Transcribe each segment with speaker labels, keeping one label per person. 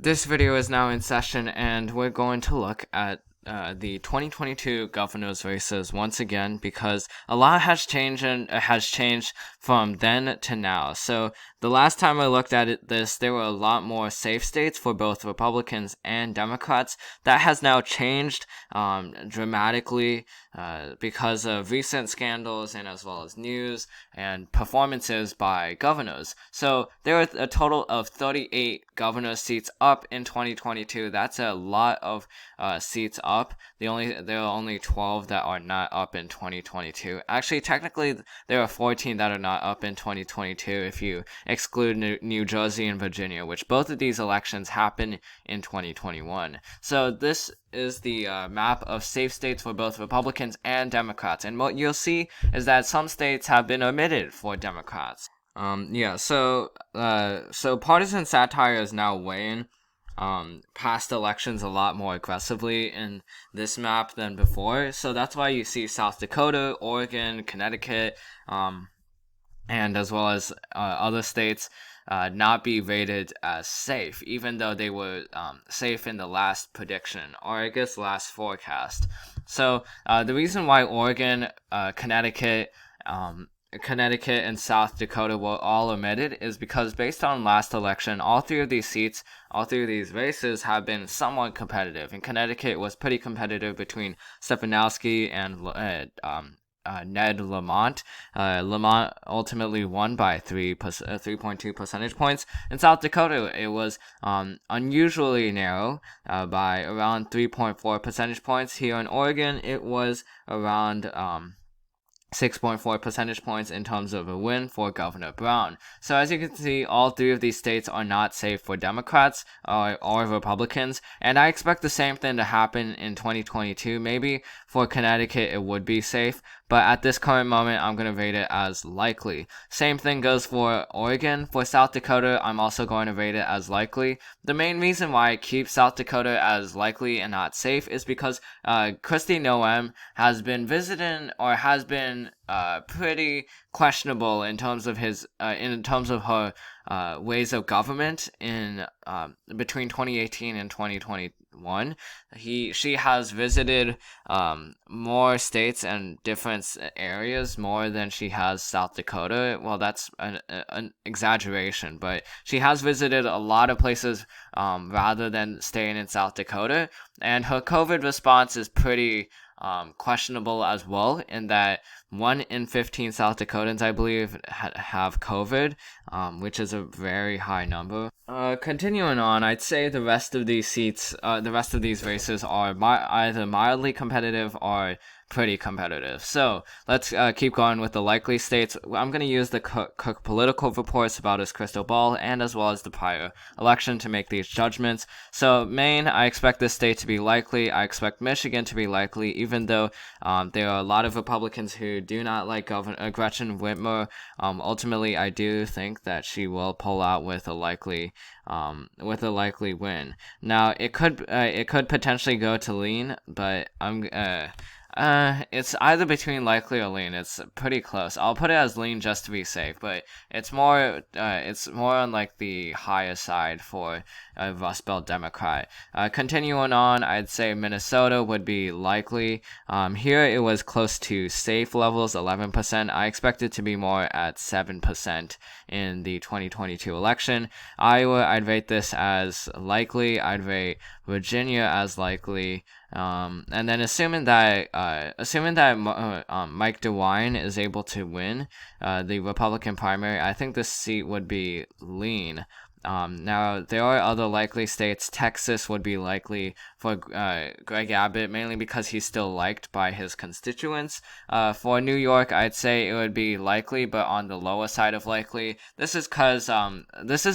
Speaker 1: This video is now in session, and we're going to look at the 2022 governor's races once again, because a lot has changed and has changed from then to now. So the last time I looked at this, there were a lot more safe states for both Republicans and Democrats. That has now changed dramatically because of recent scandals and as well as news and performances by governors. So there are a total of 38 governor seats up in 2022. That's a lot of seats up. There are only 12 that are not up in 2022. Actually, technically, there are 14 that are not up in 2022 if you exclude New Jersey and Virginia, which both of these elections happen in 2021. So this is the map of safe states for both Republicans and Democrats. And what you'll see is that some states have been omitted for Democrats. So partisan satire is now weighing past elections a lot more aggressively in this map than before. So that's why you see South Dakota, Oregon, Connecticut, and as well as other states not be rated as safe, even though they were safe in the last prediction, or I guess last forecast. So the reason why Oregon, Connecticut, and South Dakota were all omitted is because based on last election, all three of these races have been somewhat competitive. And Connecticut was pretty competitive between Stefanowski and Ned Lamont. Lamont ultimately won by 3.2 percentage points. In South Dakota, it was unusually narrow by around 3.4 percentage points. Here in Oregon, it was around 6.4 percentage points in terms of a win for Governor Brown. So as you can see, all three of these states are not safe for Democrats or Republicans, and I expect the same thing to happen in 2022. Maybe for Connecticut it would be safe, but at this current moment I'm going to rate it as likely. Same thing goes for Oregon. For South Dakota, I'm also going to rate it as likely. The main reason why I keep South Dakota as likely and not safe is because Kristi Noem has been pretty questionable in terms of her ways of government in between 2018 and 2021. She has visited more states and different areas more than she has South Dakota. Well, that's an exaggeration, but she has visited a lot of places rather than staying in South Dakota, and her COVID response is pretty questionable as well, in that 1 in 15 South Dakotans, I believe, have COVID, which is a very high number. Continuing on, I'd say the rest of these races are either mildly competitive or pretty competitive. So let's keep going with the likely states. I'm going to use the Cook political reports about his crystal ball and as well as the prior election to make these judgments. So Maine, I expect this state to be likely. I expect Michigan to be likely, even though there are a lot of Republicans who do not like Governor Gretchen Whitmer. Ultimately, I do think that she will pull out with a likely win. Now, it could potentially go to lean, but it's either between likely or lean. It's pretty close. I'll put it as lean just to be safe, but it's more on like the higher side for a Rust Belt Democrat. Continuing on, I'd say Minnesota would be likely. Here it was close to safe levels, 11%. I expect it to be more at 7% in the 2022 election. Iowa, I'd rate this as likely. I'd rate Virginia as likely. And then assuming that Mike DeWine is able to win the Republican primary, I think this seat would be lean. Now, there are other likely states. Texas would be likely for Greg Abbott, mainly because he's still liked by his constituents. For New York, I'd say it would be likely, but on the lower side of likely. This is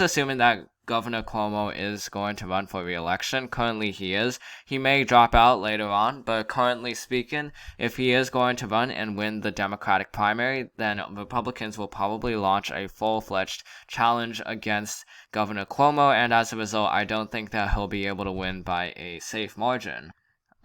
Speaker 1: assuming that Governor Cuomo is going to run for re-election. Currently he is. He may drop out later on, but currently speaking, if he is going to run and win the Democratic primary, then Republicans will probably launch a full-fledged challenge against Governor Cuomo, and as a result, I don't think that he'll be able to win by a safe margin.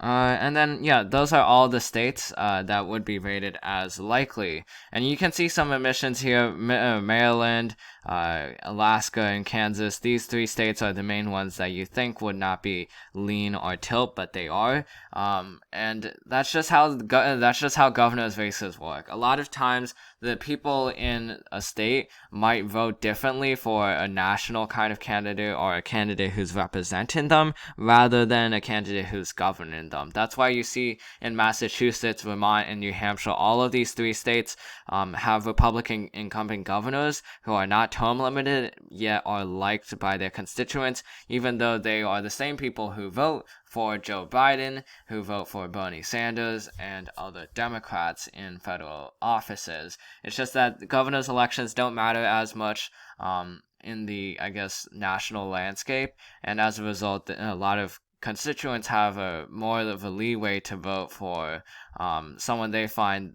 Speaker 1: And then, yeah, those are all the states that would be rated as likely. And you can see some emissions here: Maryland, Alaska, and Kansas. These three states are the main ones that you think would not be lean or tilt, but they are. And that's just how governors' races work. A lot of times, the people in a state might vote differently for a national kind of candidate or a candidate who's representing them rather than a candidate who's governing them. That's why you see in Massachusetts, Vermont, and New Hampshire, all of these three states have Republican incumbent governors who are not term limited yet are liked by their constituents, even though they are the same people who vote for Joe Biden, who vote for Bernie Sanders, and other Democrats in federal offices. It's just that governor's elections don't matter as much in the, I guess, national landscape, and as a result, a lot of constituents have more of a leeway to vote for someone they find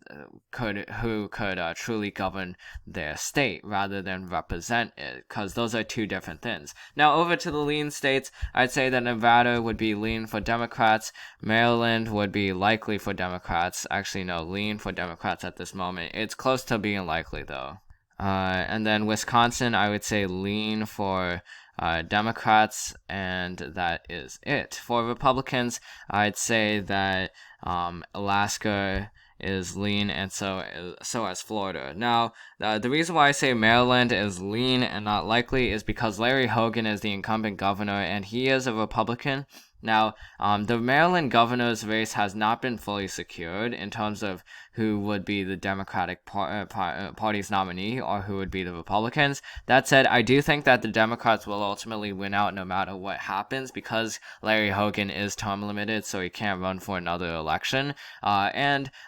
Speaker 1: who could truly govern their state rather than represent it, because those are two different things. Now over to the lean states, I'd say that Nevada would be lean for Democrats, Maryland would be likely for Democrats. Actually, no, lean for Democrats at this moment. It's close to being likely though. And then Wisconsin, I would say lean for Democrats, and that is it. For Republicans, I'd say that Alaska is lean, and so as Florida. Now, the reason why I say Maryland is lean and not likely is because Larry Hogan is the incumbent governor, and he is a Republican. Now, the Maryland governor's race has not been fully secured in terms of who would be the Democratic Party's nominee or who would be the Republicans. That said, I do think that the Democrats will ultimately win out no matter what happens because Larry Hogan is term limited, so he can't run for another election. But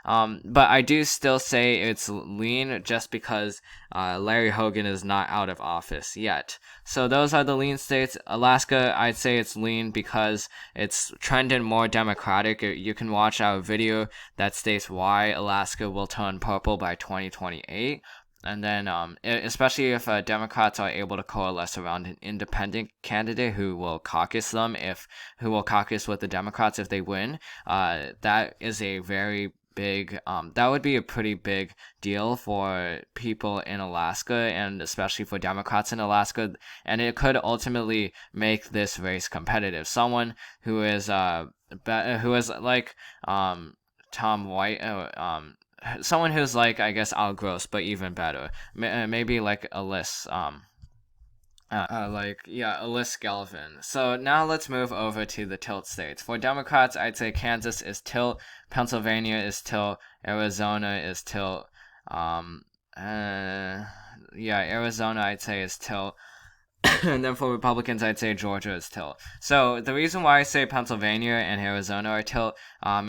Speaker 1: I do still say it's lean just because Larry Hogan is not out of office yet. So those are the lean states. Alaska, I'd say it's lean because it's trending more Democratic. You can watch our video that states why Alaska will turn purple by 2028. And then, especially if Democrats are able to coalesce around an independent candidate who will caucus with the Democrats if they win, that is a very big, that would be a pretty big deal for people in Alaska and especially for Democrats in Alaska, and it could ultimately make this race competitive. Someone who is like Tom White, someone who's like, I guess, Al Gross, but even better, maybe like Alyssa, Alyssa Galvin. So now let's move over to the tilt states. For Democrats, I'd say Kansas is tilt, Pennsylvania is tilt, Arizona is tilt. Arizona I'd say is tilt. And then for Republicans, I'd say Georgia is tilt. So the reason why I say Pennsylvania and Arizona are tilt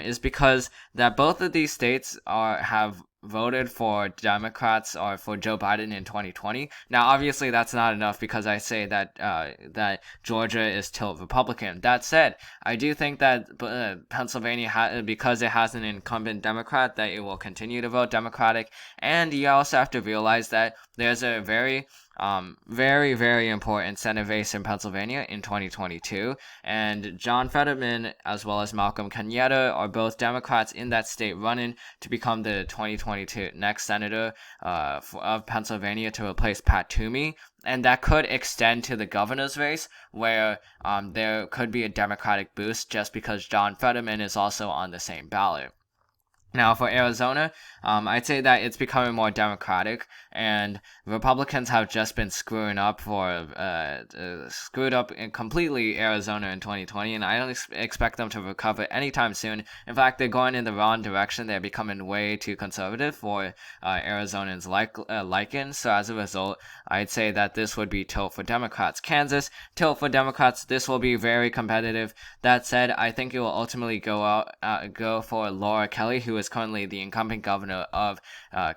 Speaker 1: is because that both of these states have voted for Democrats or for Joe Biden in 2020. Now, obviously, that's not enough because I say that that Georgia is tilt Republican. That said, I do think that Pennsylvania, because it has an incumbent Democrat, that it will continue to vote Democratic. And you also have to realize that there's a very, very important Senate race in Pennsylvania in 2022, and John Fetterman as well as Malcolm Kenyatta are both Democrats in that state running to become the 2022 next senator of Pennsylvania to replace Pat Toomey, and that could extend to the governor's race where there could be a Democratic boost just because John Fetterman is also on the same ballot. Now, for Arizona, I'd say that it's becoming more Democratic, and Republicans have just been screwed up completely Arizona in 2020, and I don't expect them to recover anytime soon. In fact, they're going in the wrong direction. They're becoming way too conservative for Arizonans' liking. So as a result, I'd say that this would be tilt for Democrats. Kansas, tilt for Democrats. This will be very competitive. That said, I think it will ultimately go for Laura Kelly, who is currently the incumbent governor of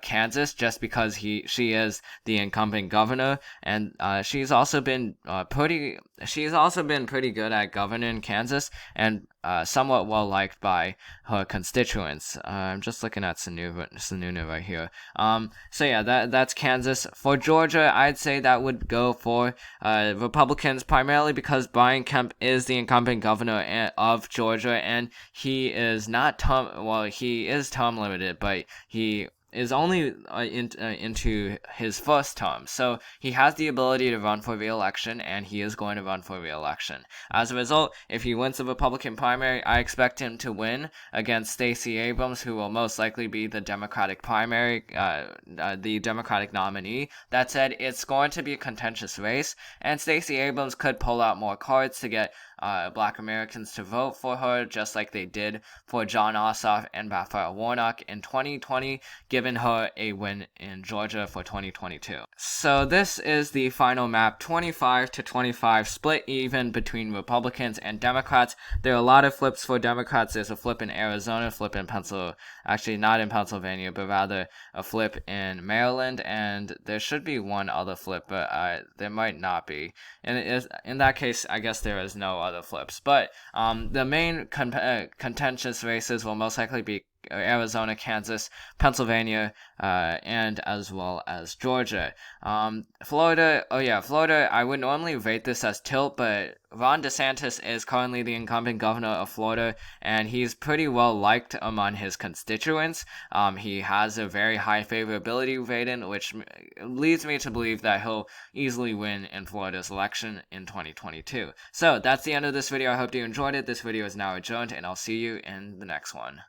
Speaker 1: Kansas, just because she is the incumbent governor, and she's also been pretty she's also been pretty good at governing Kansas and somewhat well liked by her constituents. I'm just looking at Sununu right here. So yeah, that's Kansas. For Georgia, I'd say that would go for Republicans, primarily because Brian Kemp is the incumbent governor of Georgia, and he is not he is term limited, but he is only into his first term, so he has the ability to run for re-election, and he is going to run for re-election. As a result, if he wins the Republican primary, I expect him to win against Stacey Abrams, who will most likely be the Democratic the Democratic nominee. That said, it's going to be a contentious race, and Stacey Abrams could pull out more cards to get Black Americans to vote for her, just like they did for Jon Ossoff and Raphael Warnock in 2020, giving her a win in Georgia for 2022. So this is the final map, 25-25, split even between Republicans and Democrats. There are a lot of flips for Democrats. There's a flip in Arizona, flip in actually not in Pennsylvania, but rather a flip in Maryland, and there should be one other flip, but there might not be. And in that case, I guess there is no other flips. But the main contentious races will most likely be Arizona, Kansas, Pennsylvania, and as well as Georgia. Florida, I would normally rate this as tilt, but Ron DeSantis is currently the incumbent governor of Florida, and he's pretty well liked among his constituents. He has a very high favorability rating, which leads me to believe that he'll easily win in Florida's election in 2022. So that's the end of this video. I hope you enjoyed it. This video is now adjourned, and I'll see you in the next one.